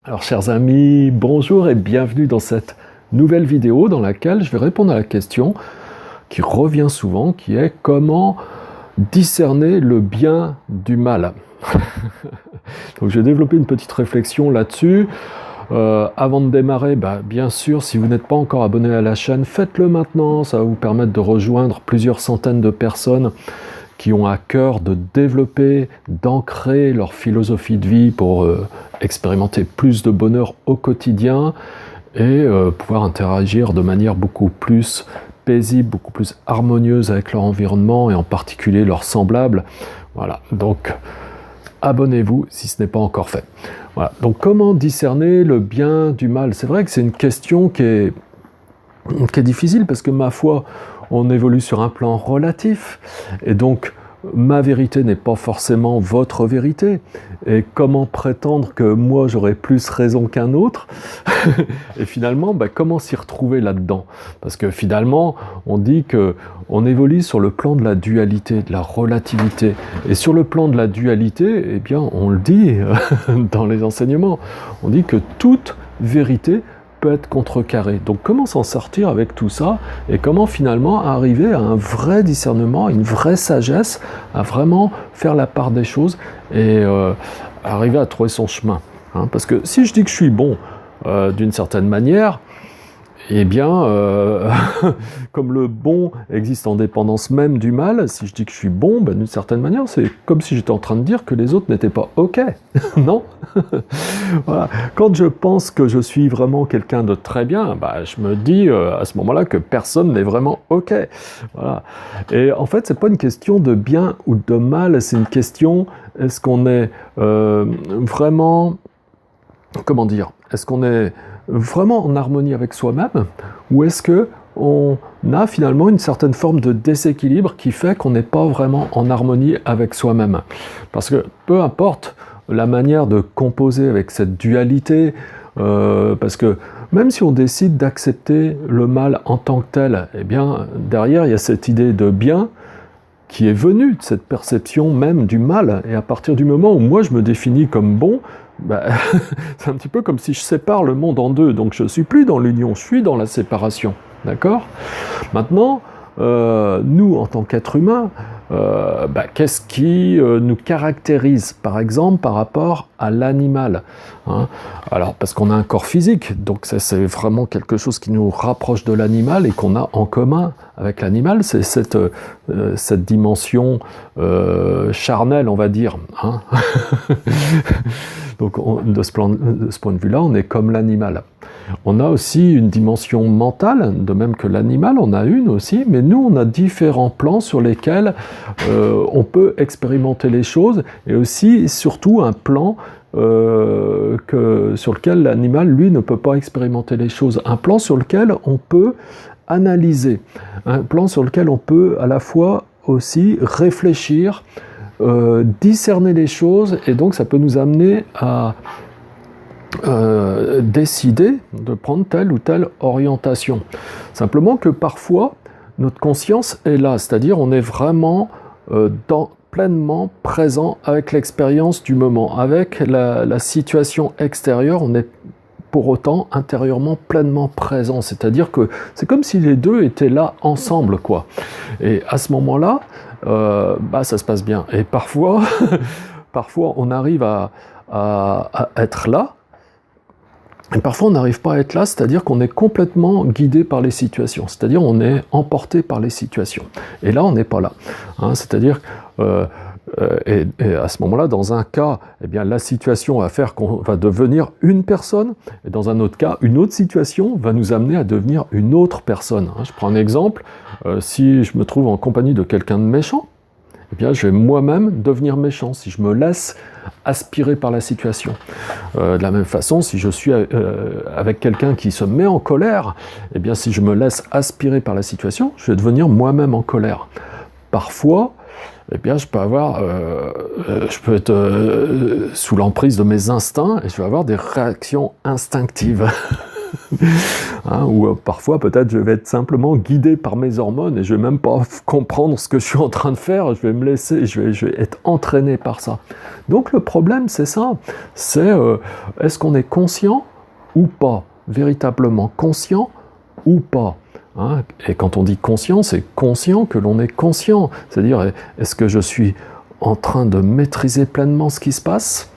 Alors chers amis, bonjour et bienvenue dans cette nouvelle vidéo dans laquelle je vais répondre à la question qui revient souvent, qui est comment discerner le bien du mal. Donc je vais développer une petite réflexion là-dessus. Avant de démarrer, bien sûr, si vous n'êtes pas encore abonné à la chaîne, faites-le maintenant, ça va vous permettre de rejoindre plusieurs centaines de personnes qui ont à cœur de développer, d'ancrer leur philosophie de vie pour expérimenter plus de bonheur au quotidien et pouvoir interagir de manière beaucoup plus paisible, beaucoup plus harmonieuse avec leur environnement et en particulier leurs semblables. Voilà, donc abonnez-vous si ce n'est pas encore fait. Voilà, donc comment discerner le bien du mal? C'est vrai que c'est une question qui est difficile parce que ma foi, on évolue sur un plan relatif, et donc ma vérité n'est pas forcément votre vérité. Et comment prétendre que moi j'aurais plus raison qu'un autre? Et finalement, comment s'y retrouver là-dedans? Parce que finalement, on dit que on évolue sur le plan de la dualité, de la relativité. Et sur le plan de la dualité, eh bien, on le dit dans les enseignements, on dit que toute vérité peut être contrecarré. Donc comment s'en sortir avec tout ça et comment finalement arriver à un vrai discernement, une vraie sagesse, à vraiment faire la part des choses et arriver à trouver son chemin. Parce que si je dis que je suis bon d'une certaine manière, eh bien, comme le bon existe en dépendance même du mal, si je dis que je suis bon, d'une certaine manière, c'est comme si j'étais en train de dire que les autres n'étaient pas OK. Non. Voilà. Quand je pense que je suis vraiment quelqu'un de très bien, je me dis à ce moment-là que personne n'est vraiment OK. Voilà. Et en fait, c'est pas une question de bien ou de mal, c'est une question, est-ce qu'on est vraiment, comment dire, est-ce qu'on est vraiment en harmonie avec soi-même, ou est-ce que on a finalement une certaine forme de déséquilibre qui fait qu'on n'est pas vraiment en harmonie avec soi-même? Parce que peu importe la manière de composer avec cette dualité, parce que même si on décide d'accepter le mal en tant que tel, eh bien derrière il y a cette idée de bien qui est venue de cette perception même du mal, et à partir du moment où moi je me définis comme bon, c'est un petit peu comme si je sépare le monde en deux, donc je ne suis plus dans l'union, je suis dans la séparation, d'accord? Maintenant, nous, en tant qu'êtres humains, qu'est-ce qui nous caractérise, par exemple, par rapport à l'animal, Alors, parce qu'on a un corps physique, donc c'est vraiment quelque chose qui nous rapproche de l'animal et qu'on a en commun avec l'animal, c'est cette dimension charnelle, on va dire. Donc, de ce point de vue-là, on est comme l'animal. On a aussi une dimension mentale, de même que l'animal, on a une aussi, mais nous, on a différents plans sur lesquels on peut expérimenter les choses, et aussi, surtout, un plan sur lequel l'animal, lui, ne peut pas expérimenter les choses. Un plan sur lequel on peut analyser, un plan sur lequel on peut à la fois aussi réfléchir, discerner les choses, et donc ça peut nous amener à décider de prendre telle ou telle orientation. Simplement que parfois, notre conscience est là, c'est-à-dire on est vraiment pleinement présent avec l'expérience du moment, avec la situation extérieure, on est pour autant intérieurement pleinement présent, c'est-à-dire que c'est comme si les deux étaient là ensemble, quoi. Et à ce moment-là, ça se passe bien. Et parfois, parfois on arrive à être là, et parfois on n'arrive pas à être là, c'est-à-dire qu'on est complètement guidé par les situations, c'est-à-dire on est emporté par les situations. Et là, on n'est pas là. C'est-à-dire, et à ce moment-là, dans un cas, eh bien, la situation va faire qu'on va devenir une personne, et dans un autre cas, une autre situation va nous amener à devenir une autre personne. Je prends un exemple, si je me trouve en compagnie de quelqu'un de méchant, eh bien, je vais moi-même devenir méchant si je me laisse aspirer par la situation. De la même façon, si je suis avec quelqu'un qui se met en colère, eh bien, si je me laisse aspirer par la situation, je vais devenir moi-même en colère. Parfois, eh bien, je peux être sous l'emprise de mes instincts et je vais avoir des réactions instinctives. Hein, ou parfois peut-être je vais être simplement guidé par mes hormones et je vais même pas comprendre ce que je suis en train de faire, je vais me laisser, je vais être entraîné par ça. Donc le problème c'est ça, c'est est-ce qu'on est conscient ou pas, véritablement conscient ou pas, hein? Et quand on dit conscient, c'est conscient que l'on est conscient, c'est-à-dire est-ce que je suis en train de maîtriser pleinement ce qui se passe?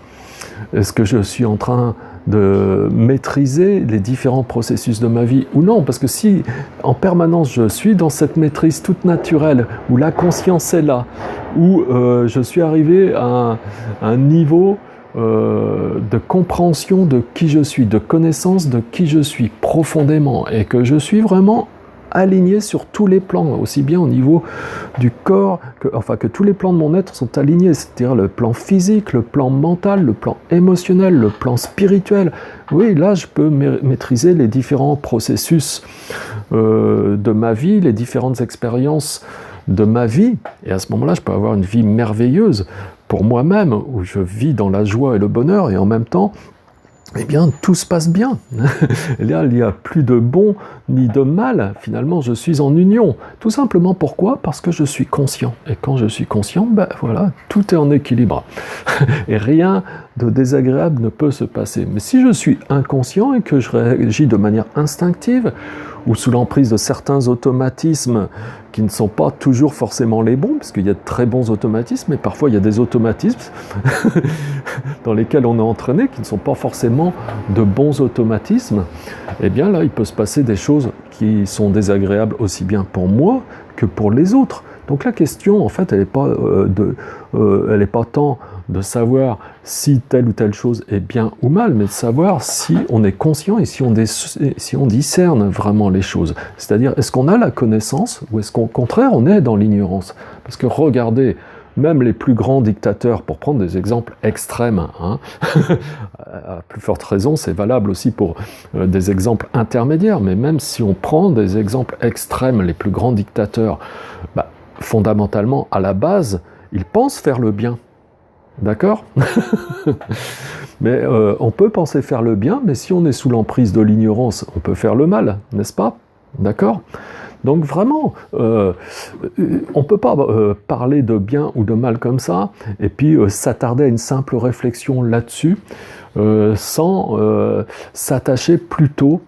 Est-ce que je suis en train de maîtriser les différents processus de ma vie ou non? Parce que si en permanence je suis dans cette maîtrise toute naturelle, où la conscience est là, où je suis arrivé à un niveau de compréhension de qui je suis, de connaissance de qui je suis profondément, et que je suis vraiment aligné sur tous les plans, aussi bien au niveau du corps, que tous les plans de mon être sont alignés, c'est-à-dire le plan physique, le plan mental, le plan émotionnel, le plan spirituel. Oui, là je peux maîtriser les différents processus de ma vie, les différentes expériences de ma vie, et à ce moment-là je peux avoir une vie merveilleuse pour moi-même, où je vis dans la joie et le bonheur, et en même temps eh bien, tout se passe bien. Et là, il n'y a plus de bon ni de mal. Finalement, je suis en union. Tout simplement pourquoi? Parce que je suis conscient. Et quand je suis conscient, ben voilà, tout est en équilibre. Et rien de désagréable ne peut se passer. Mais si je suis inconscient et que je réagis de manière instinctive, ou sous l'emprise de certains automatismes qui ne sont pas toujours forcément les bons, parce qu'il y a de très bons automatismes, mais parfois il y a des automatismes dans lesquels on est entraîné, qui ne sont pas forcément de bons automatismes, eh bien là, il peut se passer des choses qui sont désagréables aussi bien pour moi que pour les autres. Donc la question, en fait, elle n'est pas tant de savoir si telle ou telle chose est bien ou mal, mais de savoir si on est conscient et si on discerne vraiment les choses. C'est-à-dire, est-ce qu'on a la connaissance ou est-ce qu'au contraire, on est dans l'ignorance? Parce que regardez, même les plus grands dictateurs, pour prendre des exemples extrêmes, hein, à plus forte raison, c'est valable aussi pour des exemples intermédiaires, mais même si on prend des exemples extrêmes, les plus grands dictateurs, bah, fondamentalement, à la base, ils pensent faire le bien. D'accord? Mais on peut penser faire le bien, mais si on est sous l'emprise de l'ignorance, on peut faire le mal, n'est-ce pas? D'accord? Donc vraiment, on ne peut pas parler de bien ou de mal comme ça, et puis s'attarder à une simple réflexion là-dessus, sans s'attacher plutôt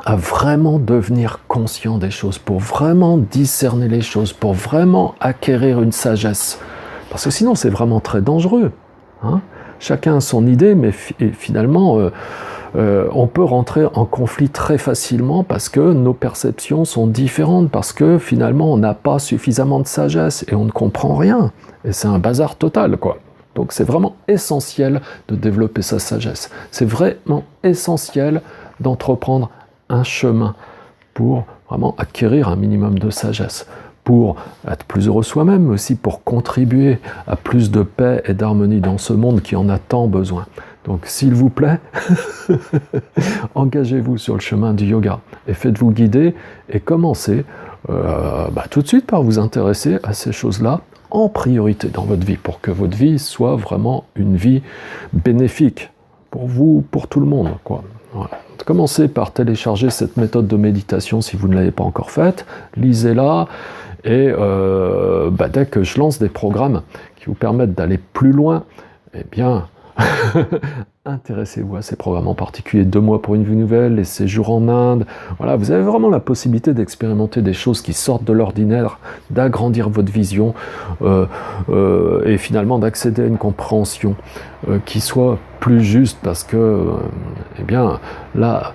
à vraiment devenir conscient des choses, pour vraiment discerner les choses, pour vraiment acquérir une sagesse. Parce que sinon, c'est vraiment très dangereux. Hein? Chacun a son idée, mais finalement, on peut rentrer en conflit très facilement parce que nos perceptions sont différentes, parce que finalement, on n'a pas suffisamment de sagesse et on ne comprend rien. Et c'est un bazar total, quoi. Donc c'est vraiment essentiel de développer sa sagesse. C'est vraiment essentiel d'entreprendre un chemin pour vraiment acquérir un minimum de sagesse, pour être plus heureux soi-même, mais aussi pour contribuer à plus de paix et d'harmonie dans ce monde qui en a tant besoin. Donc s'il vous plaît, engagez-vous sur le chemin du yoga et faites-vous guider et commencez tout de suite par vous intéresser à ces choses-là en priorité dans votre vie, pour que votre vie soit vraiment une vie bénéfique pour vous, pour tout le monde, quoi. Voilà. Commencez par télécharger cette méthode de méditation si vous ne l'avez pas encore faite, lisez-la, et dès que je lance des programmes qui vous permettent d'aller plus loin, eh bien, intéressez-vous à ces programmes, en particulier 2 mois pour une vie nouvelle, les séjours en Inde. Voilà, vous avez vraiment la possibilité d'expérimenter des choses qui sortent de l'ordinaire, d'agrandir votre vision et finalement d'accéder à une compréhension qui soit plus juste, parce que, eh bien, là,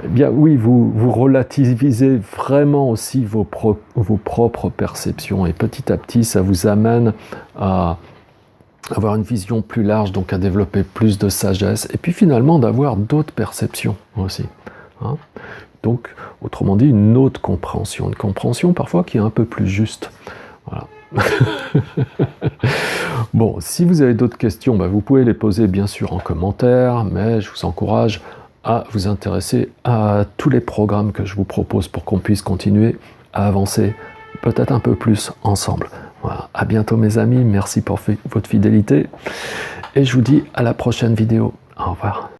eh bien, oui, vous relativisez vraiment aussi vos propres perceptions, et petit à petit, ça vous amène à avoir une vision plus large, donc à développer plus de sagesse, et puis finalement d'avoir d'autres perceptions aussi. Hein. Donc, autrement dit, une autre compréhension, une compréhension parfois qui est un peu plus juste. Voilà. Bon, si vous avez d'autres questions, vous pouvez les poser bien sûr en commentaire, mais je vous encourage à vous intéresser à tous les programmes que je vous propose pour qu'on puisse continuer à avancer peut-être un peu plus ensemble. Voilà. À bientôt mes amis, merci pour votre fidélité et je vous dis à la prochaine vidéo. Au revoir.